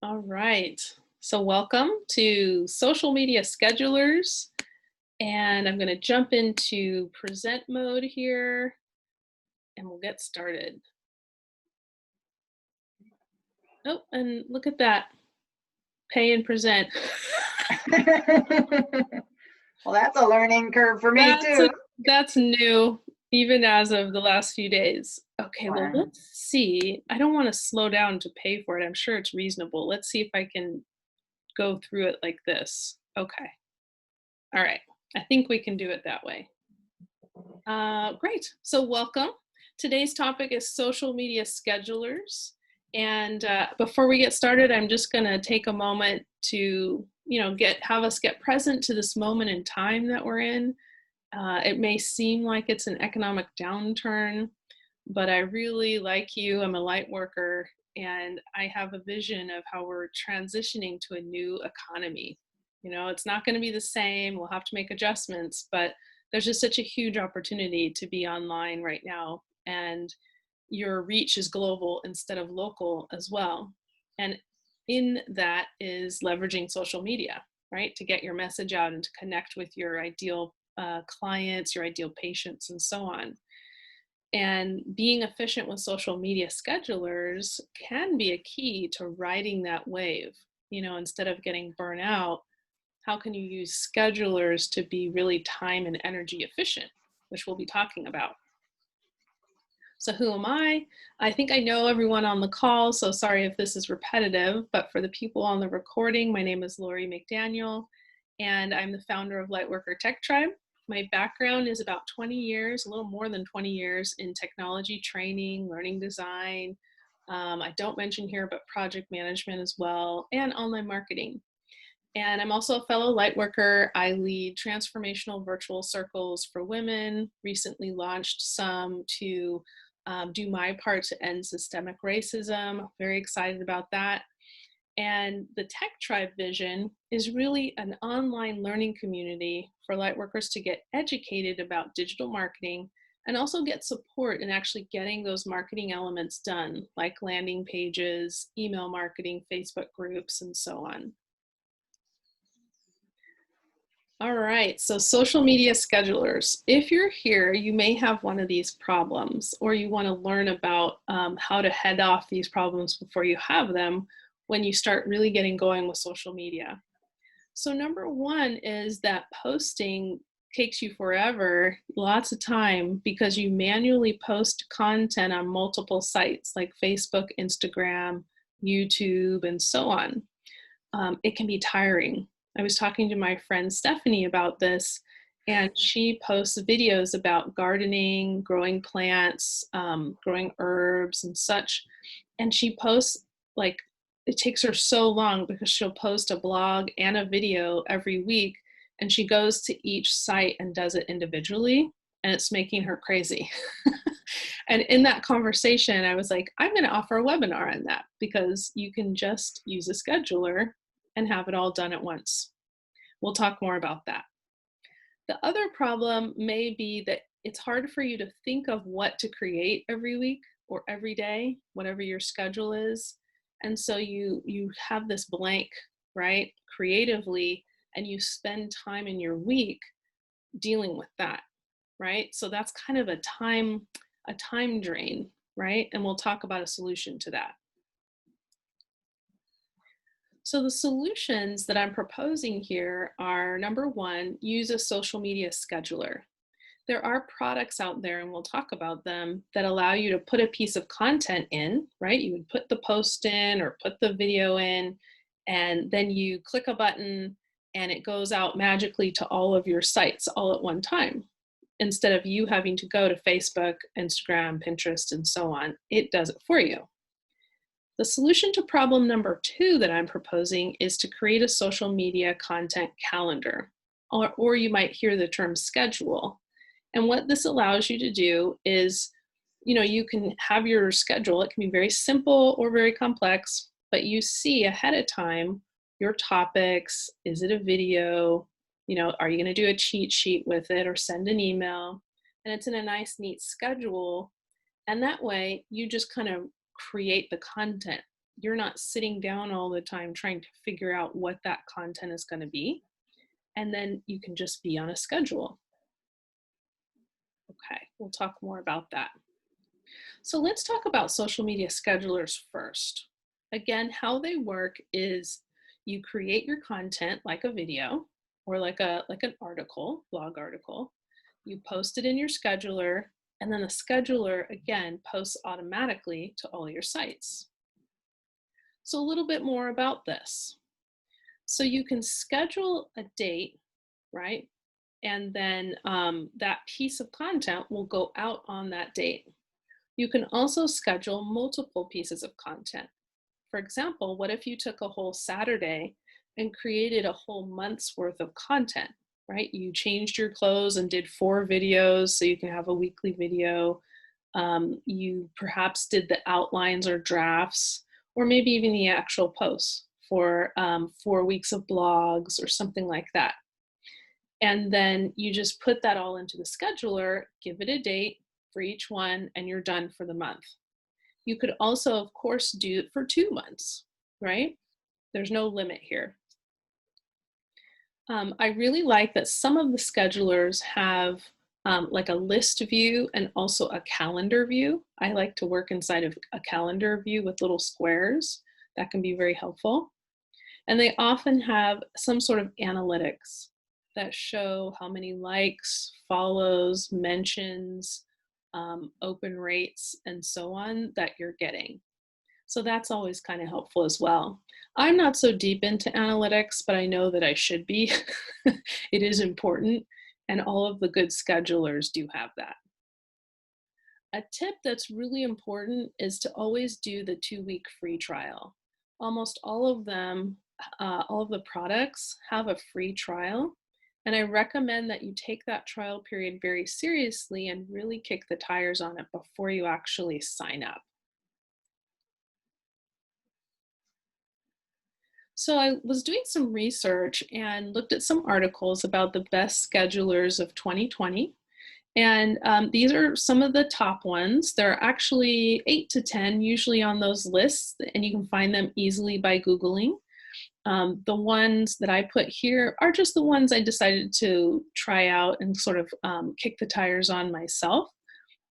All right. So, welcome to Social Media Schedulers. And I'm going to jump into present mode here and we'll get started. Oh, and look at that. Pay and present. Well, that's a learning curve for me That's a, too. that's new, even as of the last few days. Okay, well, Wow. let's see. I don't want to slow down to pay for it. I'm sure it's reasonable. Let's see if I can go through it like this. Okay. All right. I think we can do it that way. Great. So, welcome. Today's topic is social media schedulers. And before we get started, I'm just going to take a moment to, have us get present to this moment in time that we're in. It may seem like it's an economic downturn, but I really, like you, I'm a light worker, and I have a vision of how we're transitioning to a new economy. It's not going to be the same. We'll have to make adjustments, but there's just such a huge opportunity to be online right now. And your reach is global instead of local as well. And in that is leveraging social media, right? To get your message out and to connect with your ideal clients, your ideal patients, and so on. And being efficient with social media schedulers can be a key to riding that wave. Instead of getting burnt out, how can you use schedulers to be really time and energy efficient, which we'll be talking about. So who am I? I think I know everyone on the call, so sorry if this is repetitive, but for the people on the recording, my name is Lori McDaniel, and I'm the founder of Lightworker Tech Tribe. My background is about 20 years, a little more than 20 years in technology training, learning design. I don't mention here, but project management as well, and online marketing. And I'm also a fellow lightworker. I lead transformational virtual circles for women, recently launched some to do my part to end systemic racism. Very excited about that. And the Tech Tribe vision is really an online learning community for lightworkers to get educated about digital marketing and also get support in actually getting those marketing elements done, like landing pages, email marketing, Facebook groups, and so on. All right, so social media schedulers. If you're here, you may have one of these problems, or you want to learn about how to head off these problems before you have them when you start really getting going with social media. So number one is that posting takes you forever, lots of time, because you manually post content on multiple sites like Facebook, Instagram, YouTube, and so on. It can be tiring. I was talking to my friend Stephanie about this, and she posts videos about gardening, growing plants, growing herbs and such. And she posts, like, it takes her so long because she'll post a blog and a video every week, and she goes to each site and does it individually, and it's making her crazy. And in that conversation, I was like, I'm going to offer a webinar on that because you can just use a scheduler and have it all done at once. We'll talk more about that. The other problem may be that it's hard for you to think of what to create every week or every day, whatever your schedule is. And so you have this blank, right, creatively, and you spend time in your week dealing with that, right? So that's kind of a time drain, right? And we'll talk about a solution to that. So the solutions that I'm proposing here are, number one, use a social media scheduler. There are products out there, and we'll talk about them, that allow you to put a piece of content in, right? You would put the post in or put the video in, and then you click a button and it goes out magically to all of your sites all at one time. Instead of you having to go to Facebook, Instagram, Pinterest, and so on, it does it for you. The solution to problem number two that I'm proposing is to create a social media content calendar, or you might hear the term schedule. And what this allows you to do is, you can have your schedule. It can be very simple or very complex, but you see ahead of time your topics. Is it a video? Are you going to do a cheat sheet with it or send an email? And it's in a nice, neat schedule. And that way you just kind of create the content, you're not sitting down all the time trying to figure out what that content is going to be. And then you can just be on a schedule. Okay, we'll talk more about that. So let's talk about social media schedulers first. Again, how they work is you create your content like a video or like an article, blog article. You post it in your scheduler, and then the scheduler again posts automatically to all your sites. So a little bit more about this. So you can schedule a date, right? And then that piece of content will go out on that date. You can also schedule multiple pieces of content. For example, what if you took a whole Saturday and created a whole month's worth of content, right? You changed your clothes and did 4 videos so you can have a weekly video. You perhaps did the outlines or drafts, or maybe even the actual posts for 4 weeks of blogs or something like that. And then you just put that all into the scheduler, give it a date for each one, and you're done for the month. You could also, of course, do it for 2 months, right? There's no limit here. I really like that some of the schedulers have like a list view and also a calendar view. I like to work inside of a calendar view with little squares. That can be very helpful. And they often have some sort of analytics that show how many likes, follows, mentions, open rates, and so on that you're getting. So that's always kind of helpful as well. I'm not so deep into analytics, but I know that I should be. It is important, and all of the good schedulers do have that. A tip that's really important is to always do the 2-week free trial. Almost all of them, all of the products have a free trial, and I recommend that you take that trial period very seriously and really kick the tires on it before you actually sign up. So I was doing some research and looked at some articles about the best schedulers of 2020. And these are some of the top ones. There are actually 8 to 10 usually on those lists, and you can find them easily by Googling. The ones that I put here are just the ones I decided to try out and sort of kick the tires on myself.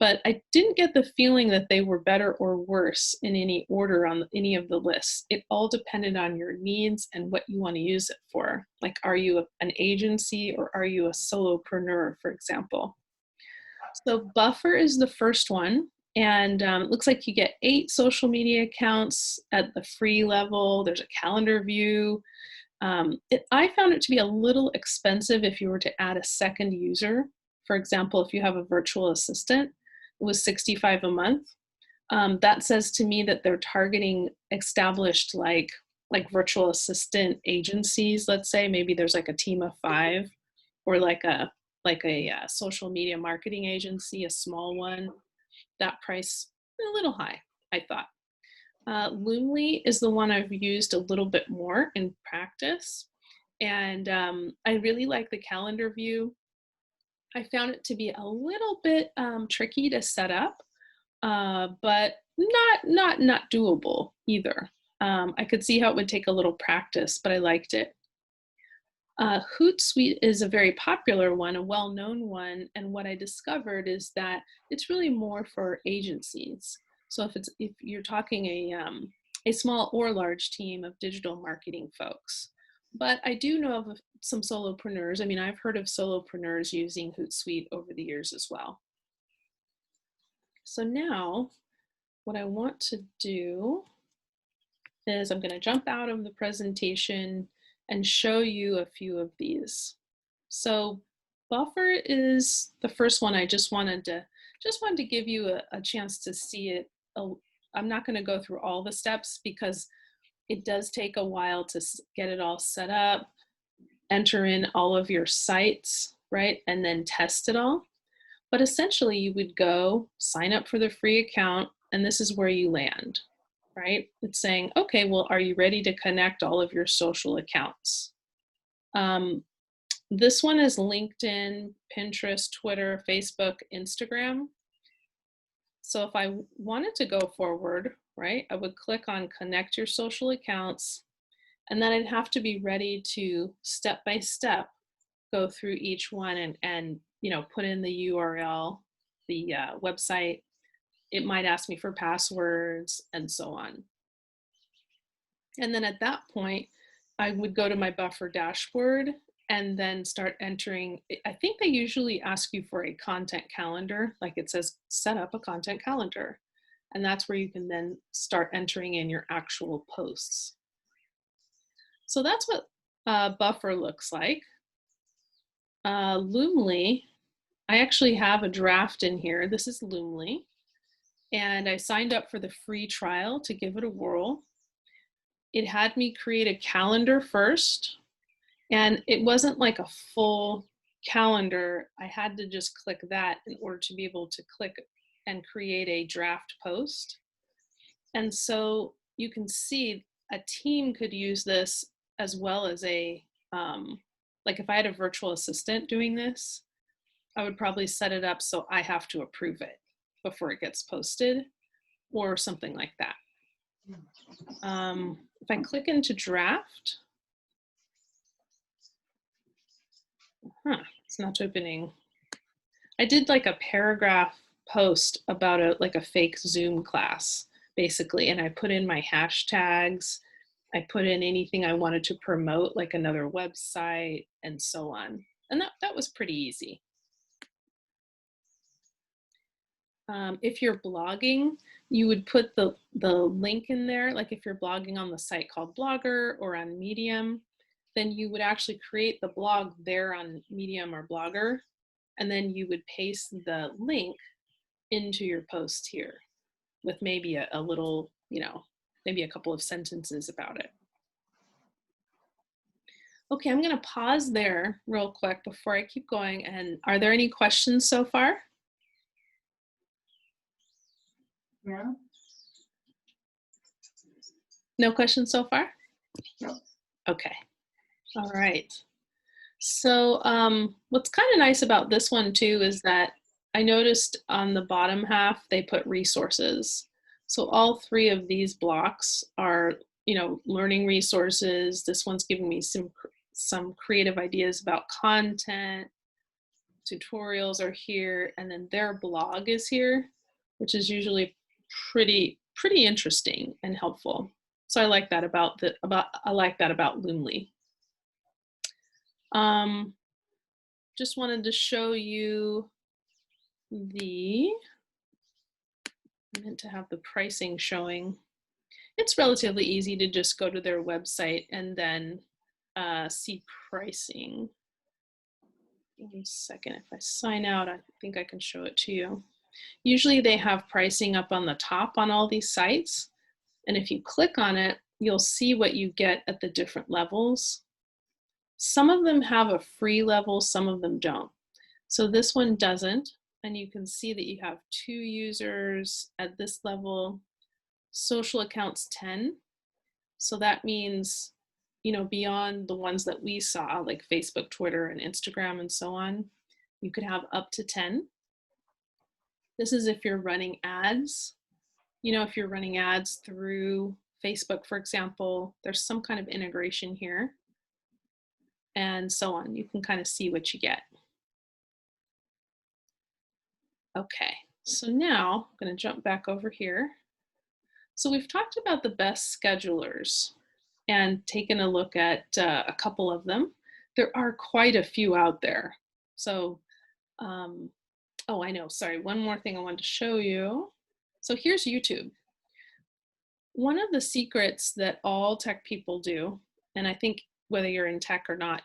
But I didn't get the feeling that they were better or worse in any order on any of the lists. It all depended on your needs and what you want to use it for. Like, are you an agency or are you a solopreneur, for example? So Buffer is the first one, and it looks like you get 8 social media accounts at the free level. There's a calendar view. I found it to be a little expensive if you were to add a second user. For example, if you have a virtual assistant, it was $65 a month. That says to me that they're targeting established like virtual assistant agencies. Let's say maybe there's like a team of 5, or like a social media marketing agency, a small one. That price a little high, I thought. Loomly is the one I've used a little bit more in practice, and I really like the calendar view. I found it to be a little bit tricky to set up, but not doable either. I could see how it would take a little practice, but I liked it. Hootsuite is a very popular one, a well-known one, and what I discovered is that it's really more for agencies. So if you're talking a small or large team of digital marketing folks. But I do know of some solopreneurs. I mean, I've heard of solopreneurs using Hootsuite over the years as well. So now what I want to do is I'm going to jump out of the presentation and show you a few of these. So Buffer is the first one. I just wanted to give you a chance to see it. I'm not going to go through all the steps because it does take a while to get it all set up, enter in all of your sites, right? And then test it all. But essentially you would go sign up for the free account, and this is where you land, right? It's saying, okay, well, are you ready to connect all of your social accounts? This one is LinkedIn, Pinterest, Twitter, Facebook, Instagram. So if I wanted to go forward, right, I would click on connect your social accounts, and then I'd have to be ready to step by step go through each one and put in the URL, the website. It might ask me for passwords and so on. And then at that point, I would go to my buffer dashboard and then start entering. I think they usually ask you for a content calendar, like it says, set up a content calendar. And that's where you can then start entering in your actual posts. So that's what Buffer looks like. Loomly, I actually have a draft in here. This is Loomly. And I signed up for the free trial to give it a whirl. It had me create a calendar first, and it wasn't like a full calendar. I had to just click that in order to be able to click and create a draft post. And so you can see a team could use this as well as like if I had a virtual assistant doing this, I would probably set it up so I have to approve it before it gets posted or something like that. If I click into draft, it's not opening. I did like a paragraph post about like a fake Zoom class, basically, and I put in my hashtags. I put in anything I wanted to promote, like another website and so on. And that was pretty easy. If you're blogging, you would put the link in there. Like if you're blogging on the site called Blogger or on Medium, then you would actually create the blog there on Medium or Blogger, and then you would paste the link into your post here with maybe a little, maybe a couple of sentences about it. Okay, I'm going to pause there real quick before I keep going. And are there any questions so far? No. No questions so far? No. Okay. All right. So what's kind of nice about this one too is that I noticed on the bottom half they put resources. So all three of these blocks are, learning resources. This one's giving me some creative ideas about content. Tutorials are here, and then their blog is here, which is usually pretty interesting and helpful. So I like that about Loomly. Just wanted to show you I meant to have the pricing showing. It's relatively easy to just go to their website and then see pricing. 1 second, if I sign out, I think I can show it to you. Usually they have pricing up on the top on all these sites. And if you click on it, you'll see what you get at the different levels. Some of them have a free level, some of them don't. So this one doesn't, and you can see that you have 2 users at this level, social accounts 10. So that means, beyond the ones that we saw, like Facebook, Twitter, and Instagram, and so on, you could have up to 10. This is if you're running ads. If you're running ads through Facebook, for example, there's some kind of integration here, and so on. You can kind of see what you get. Okay, so now I'm going to jump back over here. So we've talked about the best schedulers and taken a look at a couple of them. There are quite a few out there. So, oh, I know, sorry, one more thing I wanted to show you. So here's YouTube. One of the secrets that all tech people do, and I think whether you're in tech or not,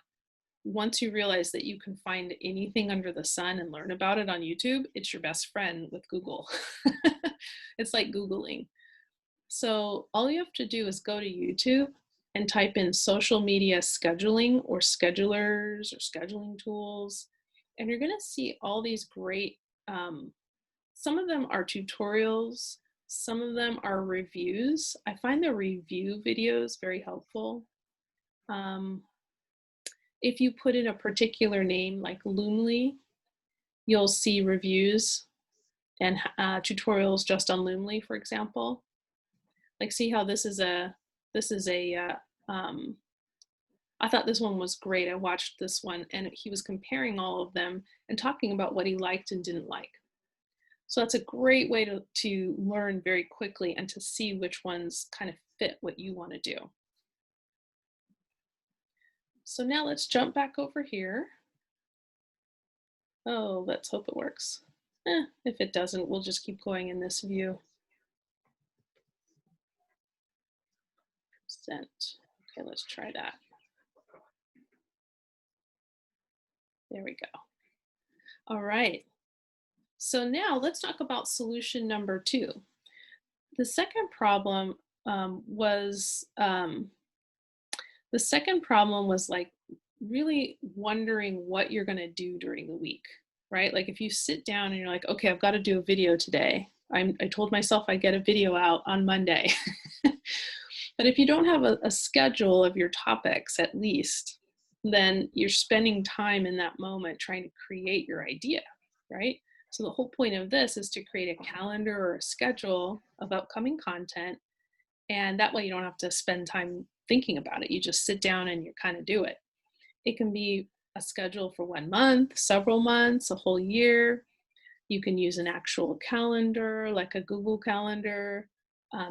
once you realize that you can find anything under the sun and learn about it on YouTube, it's your best friend with Google. It's like Googling. So all you have to do is go to YouTube and type in social media scheduling or schedulers or scheduling tools. And you're going to see all these great, some of them are tutorials, some of them are reviews. I find the review videos very helpful. If you put in a particular name like Loomly, you'll see reviews. and tutorials just on Loomly, for example. Like, see how this is a, I thought this one was great. I watched this one and he was comparing all of them and talking about what he liked and didn't like. So that's a great way to learn very quickly and to see which ones kind of fit what you want to do. So now let's jump back over here. Oh, let's hope it works. If it doesn't, we'll just keep going in this view. Sent. Okay, let's try that. There we go. All right. So now let's talk about solution number 2. The second problem was like really wondering what you're going to do during the week, right? Like if you sit down and you're like, okay, I've got to do a video today. I told myself I'd get a video out on Monday. But if you don't have a schedule of your topics at least, then you're spending time in that moment trying to create your idea, right? So the whole point of this is to create a calendar or a schedule of upcoming content. And that way you don't have to spend time thinking about it. You just sit down and you kind of do it. It can be a schedule for 1 month, several months, a whole year. You can use an actual calendar, like a Google Calendar.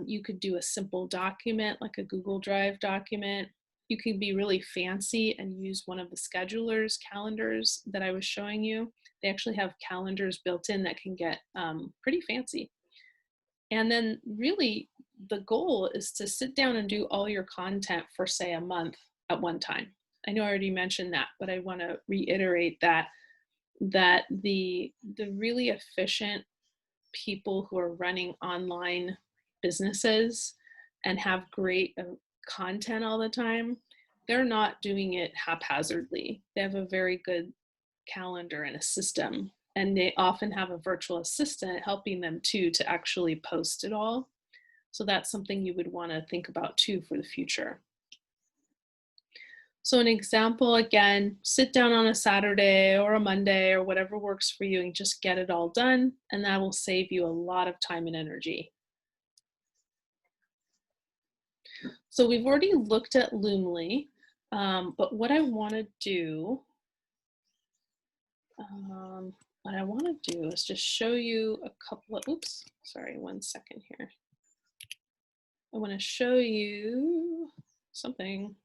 You could do a simple document, like a Google Drive document. You can be really fancy and use one of the schedulers calendars that I was showing you. They actually have calendars built in that can get pretty fancy. And then really the goal is to sit down and do all your content for say a month at one time. I know I already mentioned that, but I want to reiterate that the really efficient people who are running online businesses and have great content all the time, they're not doing it haphazardly. They have a very good calendar and a system, and they often have a virtual assistant helping them too to actually post it all. So that's something you would want to think about too for the future. So an example, again, sit down on a Saturday or a Monday or whatever works for you and just get it all done, and that will save you a lot of time and energy. So we've already looked at Loomly, but what I want to do, is just show you a couple of, oops, sorry, 1 second here. I want to show you something.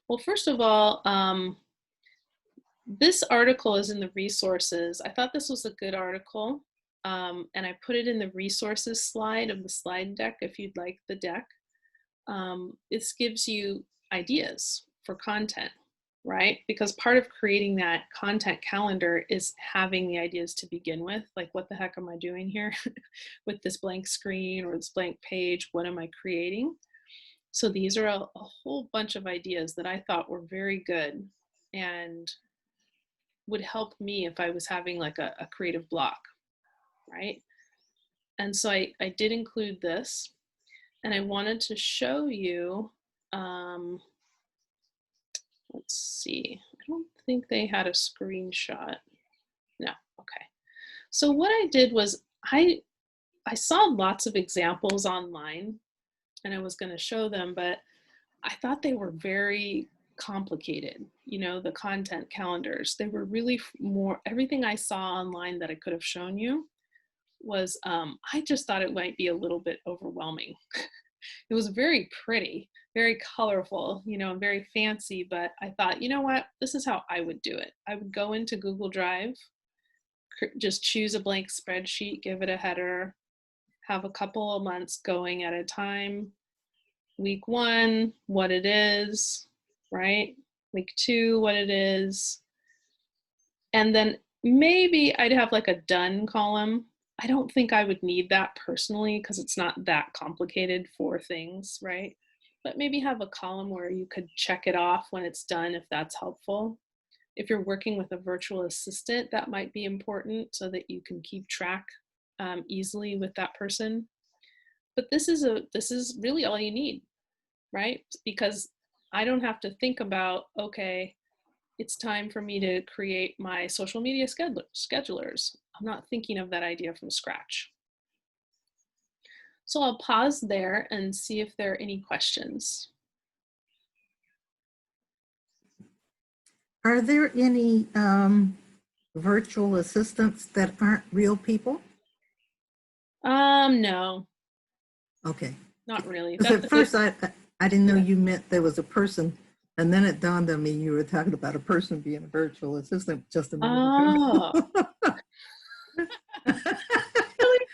Well, first of all, this article is in the resources. I thought this was a good article, and I put it in the resources slide of the slide deck if you'd like the deck. This gives you ideas for content, right? Because part of creating that content calendar is having the ideas to begin with. Like, what the heck am I doing here with this blank screen or this blank page? What am I creating? So these are a whole bunch of ideas that I thought were very good and would help me if I was having like a creative block, right? And so I did include this, and I wanted to show you, let's see, I don't think they had a screenshot. No, okay. So what I did was I saw lots of examples online and I was going to show them, but I thought they were very complicated. You know, the content calendars, they were really more, everything I saw online that I could have shown you was, I just thought it might be a little bit overwhelming. It was very pretty, very colorful, you know, and very fancy, but I thought, you know what, this is how I would do it. I would go into Google Drive, just choose a blank spreadsheet, give it a header, have a couple of months going at a time. Week 1, what it is, right? Week 2, what it is. And then maybe I'd have like a done column. I don't think I would need that personally because it's not that complicated for things, right? But maybe have a column where you could check it off when it's done if that's helpful. If you're working with a virtual assistant, that might be important so that you can keep track easily with that person. But this is really all you need, right? Because I don't have to think about, okay, it's time for me to create my social media schedulers. I'm not thinking of that idea from scratch. So I'll pause there and see if there are any questions. Are there any virtual assistants that aren't real people? No, Okay. not really. Because That's at a good, first I didn't know yeah. you meant there was a person, and then it dawned on me you were talking about a person being a virtual assistant just a minute Oh, ago. really?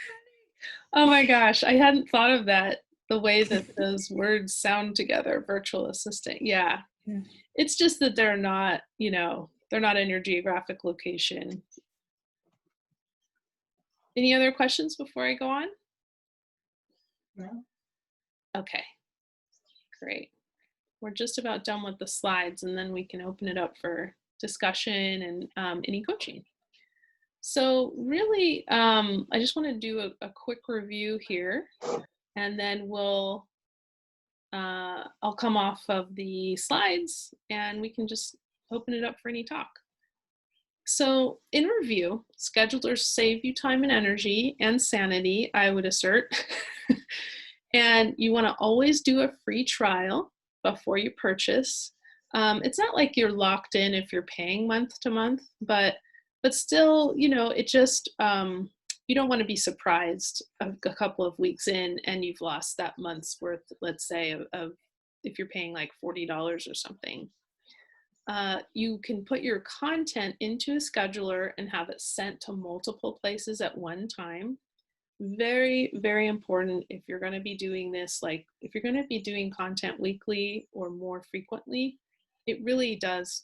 Oh my gosh, I hadn't thought of that, the way that those words sound together, virtual assistant. Yeah. Yeah. It's just that they're not, they're not in your geographic location. Any other questions before I go on? No. Okay, great. We're just about done with the slides, and then we can open it up for discussion and any coaching. So really, I just want to do a quick review here, and then I'll come off of the slides, and we can just open it up for any talk. So in review, schedulers save you time and energy and sanity, I would assert. And you want to always do a free trial before you purchase. It's not like you're locked in if you're paying month to month, but still, it just you don't want to be surprised a couple of weeks in and you've lost that month's worth, let's say, of if you're paying like $40 or something. You can put your content into a scheduler and have it sent to multiple places at one time. Very, very important if you're going to be doing this, like if you're going to be doing content weekly or more frequently, it really does,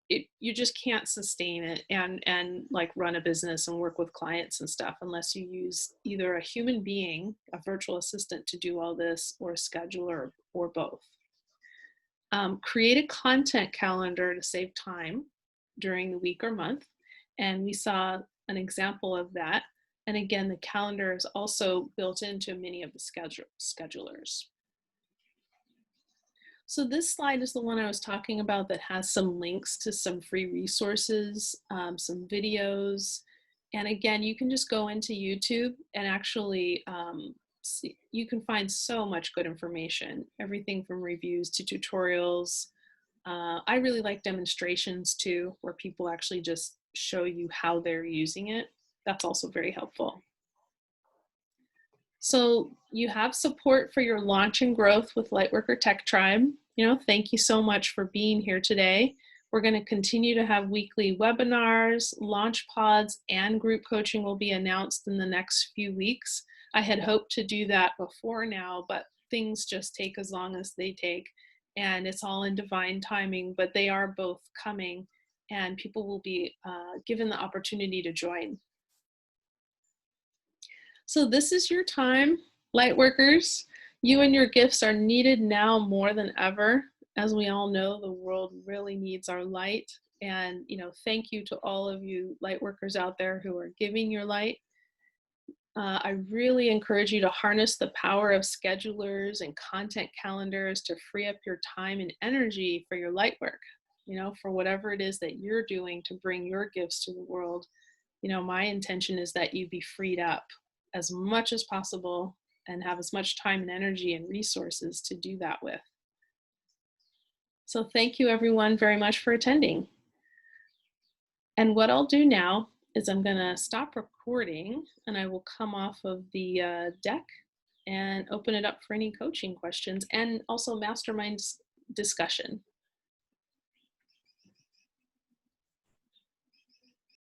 you just can't sustain it and like run a business and work with clients and stuff unless you use either a human being, a virtual assistant to do all this, or a scheduler, or both. Create a content calendar to save time during the week or month. And we saw an example of that. And again, the calendar is also built into many of the schedulers. So this slide is the one I was talking about that has some links to some free resources, some videos. And again, you can just go into YouTube and actually you can find so much good information, everything from reviews to tutorials. I really like demonstrations too, where people actually just show you how they're using it. That's also very helpful. So you have support for your launch and growth with Lightworker Tech Tribe. Thank you so much for being here today. We're going to continue to have weekly webinars, launch pods, and group coaching will be announced in the next few weeks. I had hoped to do that before now, but things just take as long as they take, and it's all in divine timing, but they are both coming, and people will be given the opportunity to join. So this is your time, Lightworkers. You and your gifts are needed now more than ever. As we all know, the world really needs our light. And, thank you to all of you Lightworkers out there who are giving your light. I really encourage you to harness the power of schedulers and content calendars to free up your time and energy for your light work, for whatever it is that you're doing to bring your gifts to the world. My intention is that you be freed up as much as possible and have as much time and energy and resources to do that with. So thank you everyone very much for attending. And what I'll do now is I'm going to stop recording and I will come off of the deck and open it up for any coaching questions and also mastermind discussion.